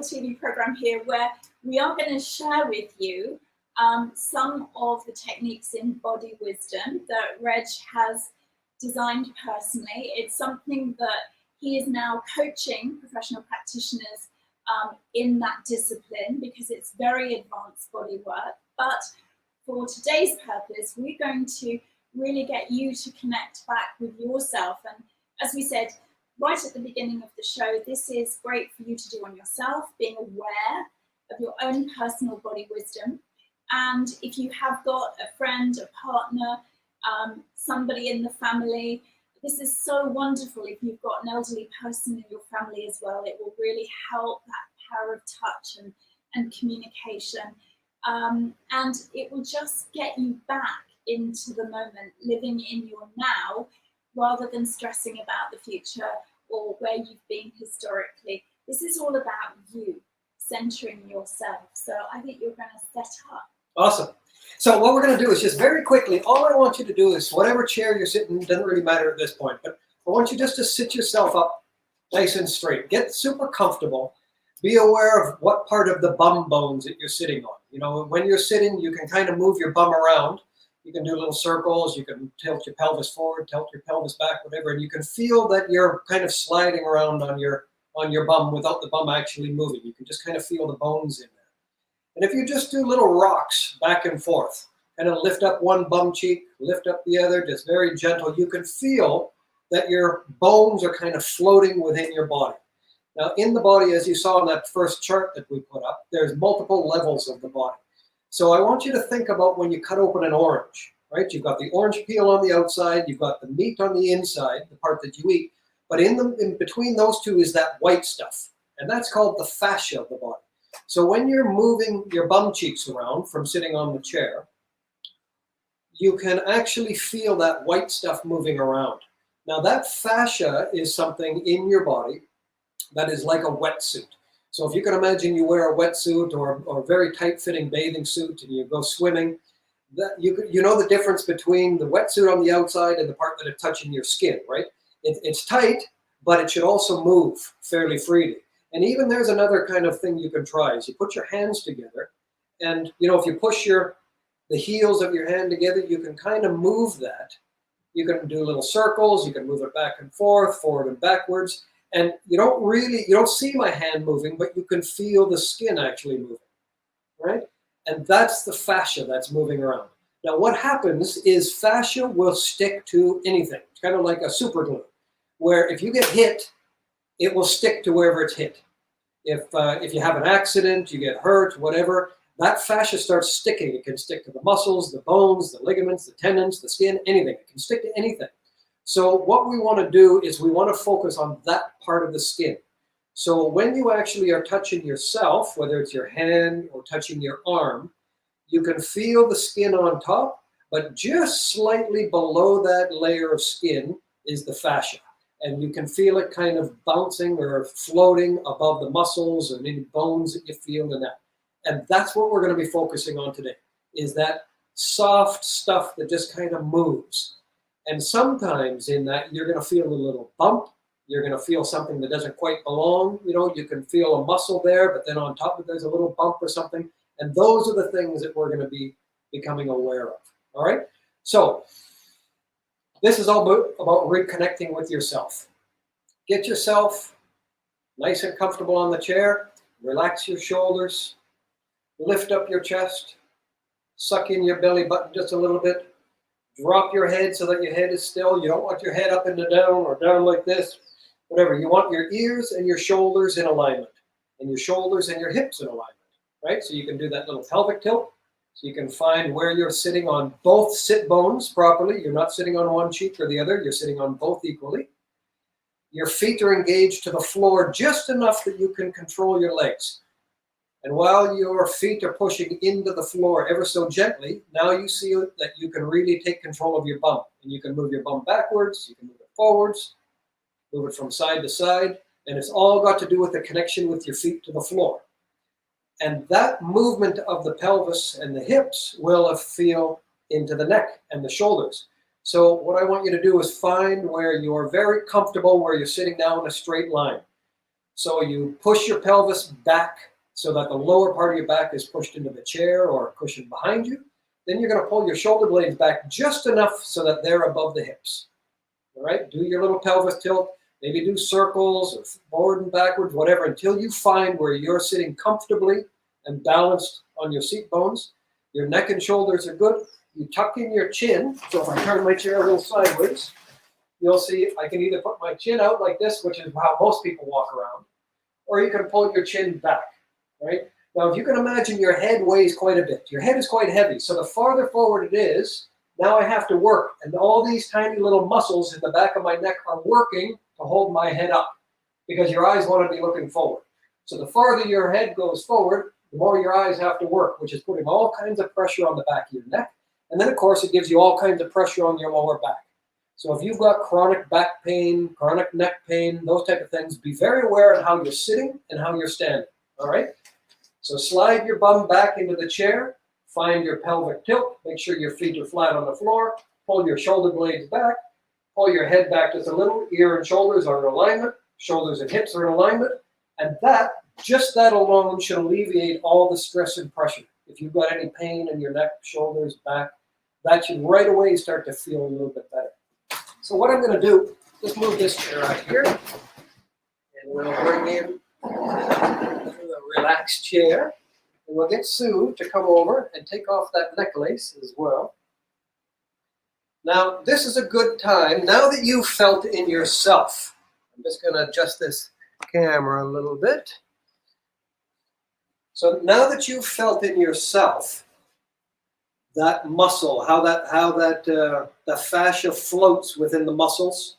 TV program here, where we are going to share with you some of the techniques in body wisdom that Reg has designed personally. It's something that he is now coaching professional practitioners in that discipline, because it's very advanced body work. But for today's purpose, we're going to really get you to connect back with yourself. And as we said right at the beginning of the show, this is great for you to do on yourself, being aware of your own personal body wisdom. And if you have got a friend, a partner, somebody in the family, this is so wonderful. If you've got an elderly person in your family as well, it will really help that power of touch and communication. And it will just get you back into the moment, living in your now, rather than stressing about the future or where you've been historically. This is all about you, centering yourself. So I think you're going to set up. Awesome. So what we're going to do is just very quickly, all I want you to do is whatever chair you're sitting, doesn't really matter at this point, but I want you just to sit yourself up nice and straight. Get super comfortable. Be aware of what part of the bum bones that you're sitting on. When you're sitting, you can kind of move your bum around. You can do little circles. You can tilt your pelvis forward, tilt your pelvis back, whatever, and you can feel that you're kind of sliding around on your bum without the bum actually moving. You can just kind of feel the bones in there. And if you just do little rocks back and forth, kind of lift up one bum cheek, lift up the other, just very gentle, you can feel that your bones are kind of floating within your body. Now, in the body, as you saw in that first chart that we put up, there's multiple levels of the body. So I want you to think about when you cut open an orange, right? You've got the orange peel on the outside, you've got the meat on the inside, the part that you eat, but in between those two is that white stuff, and that's called the fascia of the body. So when you're moving your bum cheeks around from sitting on the chair, you can actually feel that white stuff moving around. Now that fascia is something in your body that is like a wetsuit. So if you can imagine you wear a wetsuit or a very tight-fitting bathing suit and you go swimming, you know the difference between the wetsuit on the outside and the part that is touching your skin, right? It's tight, but it should also move fairly freely. And even there's another kind of thing you can try is you put your hands together, and if you push the heels of your hand together, you can kind of move that. You can do little circles, you can move it back and forth, forward and backwards. And you don't see my hand moving, but you can feel the skin actually moving, right? And that's the fascia that's moving around. Now what happens is fascia will stick to anything. It's kind of like a super glue, where if you get hit, it will stick to wherever it's hit. If you have an accident, you get hurt, whatever, that fascia starts sticking. It can stick to the muscles, the bones, the ligaments, the tendons, the skin, anything. It can stick to anything. So what we want to do is we want to focus on that part of the skin. So when you actually are touching yourself, whether it's your hand or touching your arm, you can feel the skin on top, but just slightly below that layer of skin is the fascia. And you can feel it kind of bouncing or floating above the muscles and any bones that you feel in that. And that's what we're going to be focusing on today, is that soft stuff that just kind of moves. And sometimes in that, you're going to feel a little bump. You're going to feel something that doesn't quite belong. You can feel a muscle there, but then on top of it, there's a little bump or something. And those are the things that we're going to be becoming aware of. All right? So this is all about reconnecting with yourself. Get yourself nice and comfortable on the chair. Relax your shoulders. Lift up your chest. Suck in your belly button just a little bit. Drop your head so that your head is still. You don't want your head up and down or down like this. Whatever. You want your ears and your shoulders in alignment. And your shoulders and your hips in alignment. Right? So you can do that little pelvic tilt. So you can find where you're sitting on both sit bones properly. You're not sitting on one cheek or the other. You're sitting on both equally. Your feet are engaged to the floor just enough that you can control your legs. And while your feet are pushing into the floor ever so gently, now you see that you can really take control of your bum. And you can move your bum backwards, you can move it forwards, move it from side to side, and it's all got to do with the connection with your feet to the floor. And that movement of the pelvis and the hips will feel into the neck and the shoulders. So what I want you to do is find where you're very comfortable, where you're sitting down in a straight line. So you push your pelvis back so that the lower part of your back is pushed into the chair or cushion behind you. Then you're going to pull your shoulder blades back just enough so that they're above the hips. All right, do your little pelvis tilt. Maybe do circles or forward and backwards, whatever, until you find where you're sitting comfortably and balanced on your seat bones. Your neck and shoulders are good. You tuck in your chin. So if I turn my chair a little sideways, you'll see I can either put my chin out like this, which is how most people walk around, or you can pull your chin back, right? Now, if you can imagine, your head weighs quite a bit. Your head is quite heavy. So the farther forward it is, now I have to work. And all these tiny little muscles in the back of my neck are working to hold my head up, because your eyes want to be looking forward. So the farther your head goes forward, the more your eyes have to work, which is putting all kinds of pressure on the back of your neck. And then, of course, it gives you all kinds of pressure on your lower back. So if you've got chronic back pain, chronic neck pain, those type of things, be very aware of how you're sitting and how you're standing, all right? So slide your bum back into the chair, find your pelvic tilt, make sure your feet are flat on the floor, pull your shoulder blades back, pull your head back just a little, ear and shoulders are in alignment, shoulders and hips are in alignment, and that, just that alone, should alleviate all the stress and pressure. If you've got any pain in your neck, shoulders, back, that should right away start to feel a little bit better. So what I'm going to do, just move this chair out here, and we'll bring in a relaxed chair, and we'll get Sue to come over and take off that necklace as well. Now, this is a good time, now that you've felt in yourself. I'm just going to adjust this camera a little bit. So now that you've felt in yourself that muscle, how that fascia floats within the muscles,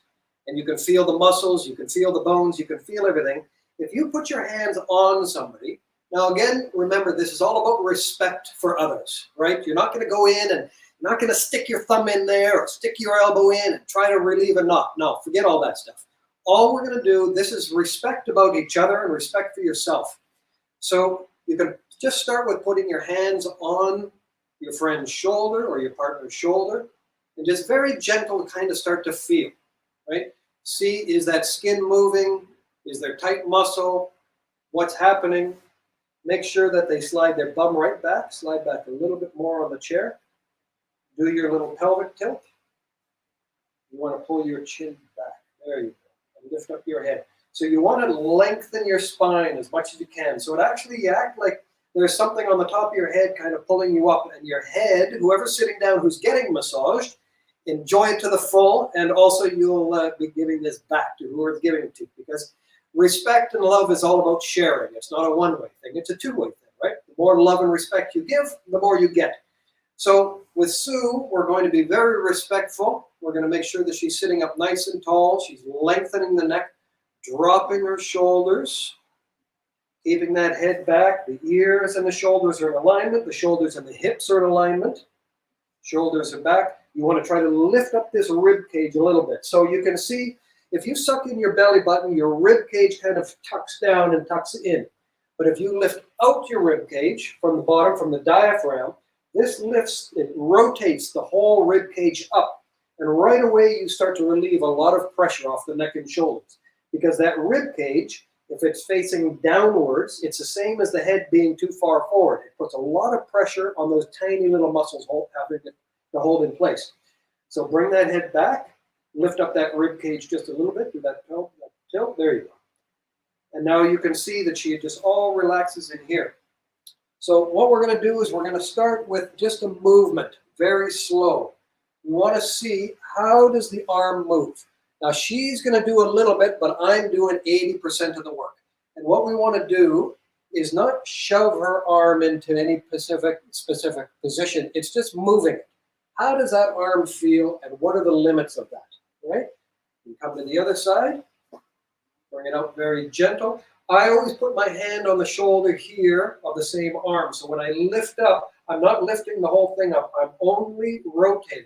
and you can feel the muscles, you can feel the bones, you can feel everything. If you put your hands on somebody, now again, remember, this is all about respect for others, right? You're not going to go in and you're not going to stick your thumb in there or stick your elbow in and try to relieve a knot. No, forget all that stuff. All we're going to do, this is respect about each other and respect for yourself. So you can just start with putting your hands on your friend's shoulder or your partner's shoulder, and just very gentle kind of start to feel, right? See, is that skin moving? Is there tight muscle? What's happening? Make sure that they slide their bum right back, slide back a little bit more on the chair. Do your little pelvic tilt. You want to pull your chin back. There you go. And lift up your head. So you want to lengthen your spine as much as you can. So it actually, you act like there's something on the top of your head kind of pulling you up, and your head, whoever's sitting down who's getting massaged, enjoy it to the full, and also you'll be giving this back to whoever's giving it to, because respect and love is all about sharing. It's not a one-way thing, it's a two-way thing, right? The more love and respect you give, the more you get. So with Sue, we're going to be very respectful. We're going to make sure that she's sitting up nice and tall. She's lengthening the neck, dropping her shoulders, keeping that head back. The ears and the shoulders are in alignment. The shoulders and the hips are in alignment. Shoulders are back. You want to try to lift up this rib cage a little bit. So you can see, if you suck in your belly button, your rib cage kind of tucks down and tucks in. But if you lift out your rib cage from the bottom, from the diaphragm, this lifts, it rotates the whole rib cage up. And right away, you start to relieve a lot of pressure off the neck and shoulders. Because that rib cage, if it's facing downwards, it's the same as the head being too far forward. It puts a lot of pressure on those tiny little muscles having to hold in place. So bring that head back, lift up that rib cage just a little bit, do that tilt, there you go. And now you can see that she just all relaxes in here. So what we're going to do is we're going to start with just a movement, very slow. We want to see, how does the arm move? Now she's going to do a little bit, but I'm doing 80% of the work. And what we want to do is not shove her arm into any specific position. It's just moving it. How does that arm feel, and what are the limits of that, right? You come to the other side, Bring it out very gentle. I always put my hand on the shoulder here of the same arm. So when I lift up, I'm not lifting the whole thing up. I'm only rotating.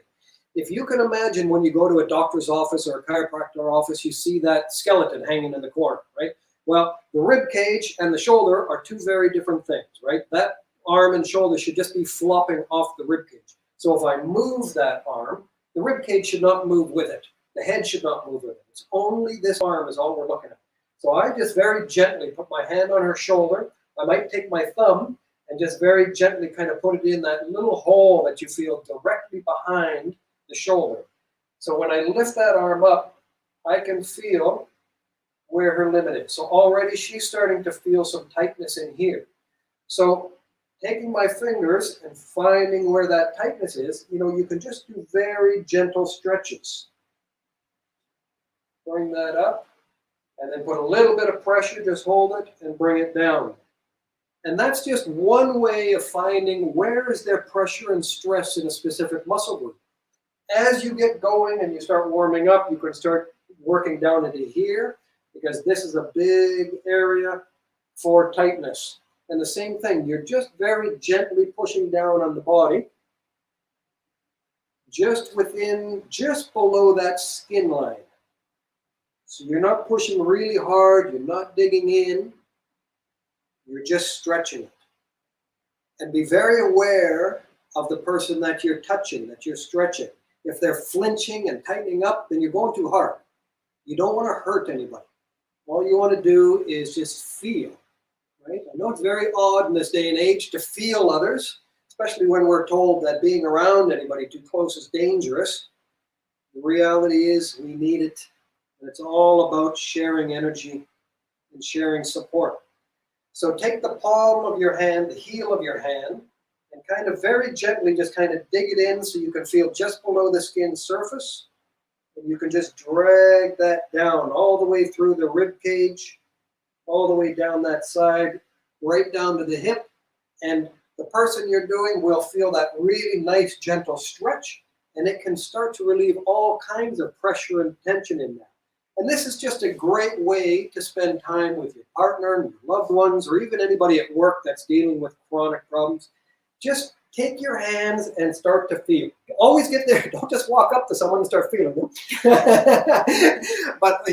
If you can imagine when you go to a doctor's office or a chiropractor office, you see that skeleton hanging in the corner, right? Well, the rib cage and the shoulder are two very different things, right? That arm and shoulder should just be flopping off the rib cage. So if I move that arm, the rib cage should not move with it. The head should not move with it. It's only this arm is all we're looking at. So I just very gently put my hand on her shoulder. I might take my thumb and just very gently kind of put it in that little hole that you feel directly behind the shoulder. So when I lift that arm up, I can feel where her limit is. So already she's starting to feel some tightness in here. So taking my fingers and finding where that tightness is, you can just do very gentle stretches. Bring that up. And then put a little bit of pressure, just hold it and bring it down. And that's just one way of finding where is there pressure and stress in a specific muscle group. As you get going and you start warming up, you can start working down into here, because this is a big area for tightness. And the same thing, you're just very gently pushing down on the body, just below that skin line. So you're not pushing really hard, you're not digging in, you're just stretching it. And be very aware of the person that you're touching, that you're stretching. If they're flinching and tightening up, then you're going too hard. You don't want to hurt anybody. All you want to do is just feel, right? I know it's very odd in this day and age to feel others, especially when we're told that being around anybody too close is dangerous. The reality is we need it. And it's all about sharing energy and sharing support. So take the palm of your hand, the heel of your hand, and kind of very gently just kind of dig it in so you can feel just below the skin surface. And you can just drag that down all the way through the rib cage, all the way down that side, right down to the hip. And the person you're doing will feel that really nice, gentle stretch, and it can start to relieve all kinds of pressure and tension in that. And this is just a great way to spend time with your partner and your loved ones, or even anybody at work that's dealing with chronic problems. Just take your hands and start to feel. Always get there. Don't just walk up to someone and start feeling them. But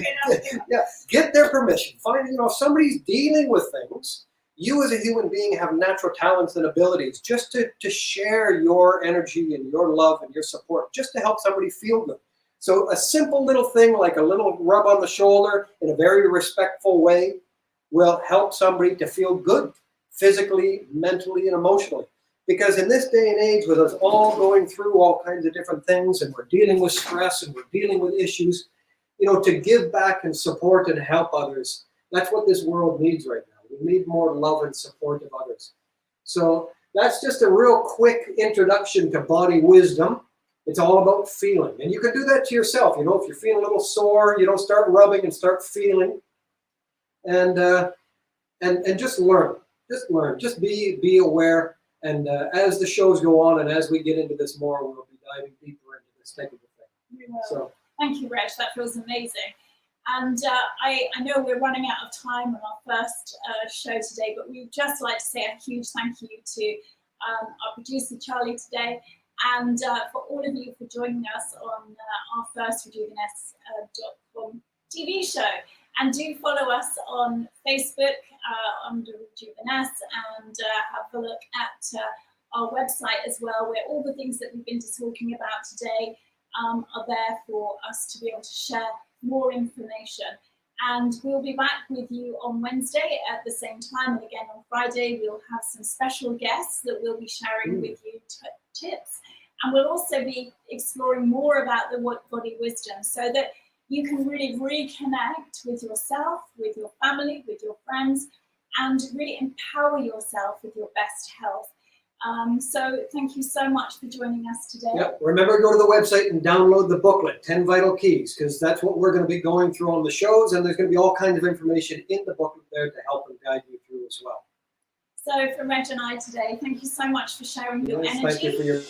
yeah, get their permission. Find, if somebody's dealing with things, you as a human being have natural talents and abilities just to share your energy and your love and your support, just to help somebody feel good. So a simple little thing like a little rub on the shoulder in a very respectful way will help somebody to feel good physically, mentally, and emotionally. Because in this day and age, with us all going through all kinds of different things, and we're dealing with stress and we're dealing with issues, to give back and support and help others, that's what this world needs right now. We need more love and support of others. So that's just a real quick introduction to body wisdom. It's all about feeling. And you can do that to yourself. If you're feeling a little sore, start rubbing and start feeling. And just learn. Just learn. Just be aware. And as the shows go on and as we get into this more, we'll be diving deeper into this type of a thing. So thank you, Reg. That feels amazing. And I know we're running out of time on our first show today, but we'd just like to say a huge thank you to our producer, Charlie, today. And for all of you for joining us on our first Rejuveness.com TV show. And do follow us on Facebook under Rejuveness, and have a look at our website as well, where all the things that we've been talking about today are there for us to be able to share more information. And we'll be back with you on Wednesday at the same time. And again on Friday, we'll have some special guests that we'll be sharing with you tips. And we'll also be exploring more about the body wisdom, so that you can really reconnect with yourself, with your family, with your friends, and really empower yourself with your best health. So thank you so much for joining us today. Yep. Remember to go to the website and download the booklet, 10 Vital Keys, because that's what we're going to be going through on the shows, and there's going to be all kinds of information in the booklet there to help and guide you through as well. So from Reg and I today, thank you so much for sharing your energy. Thank you for your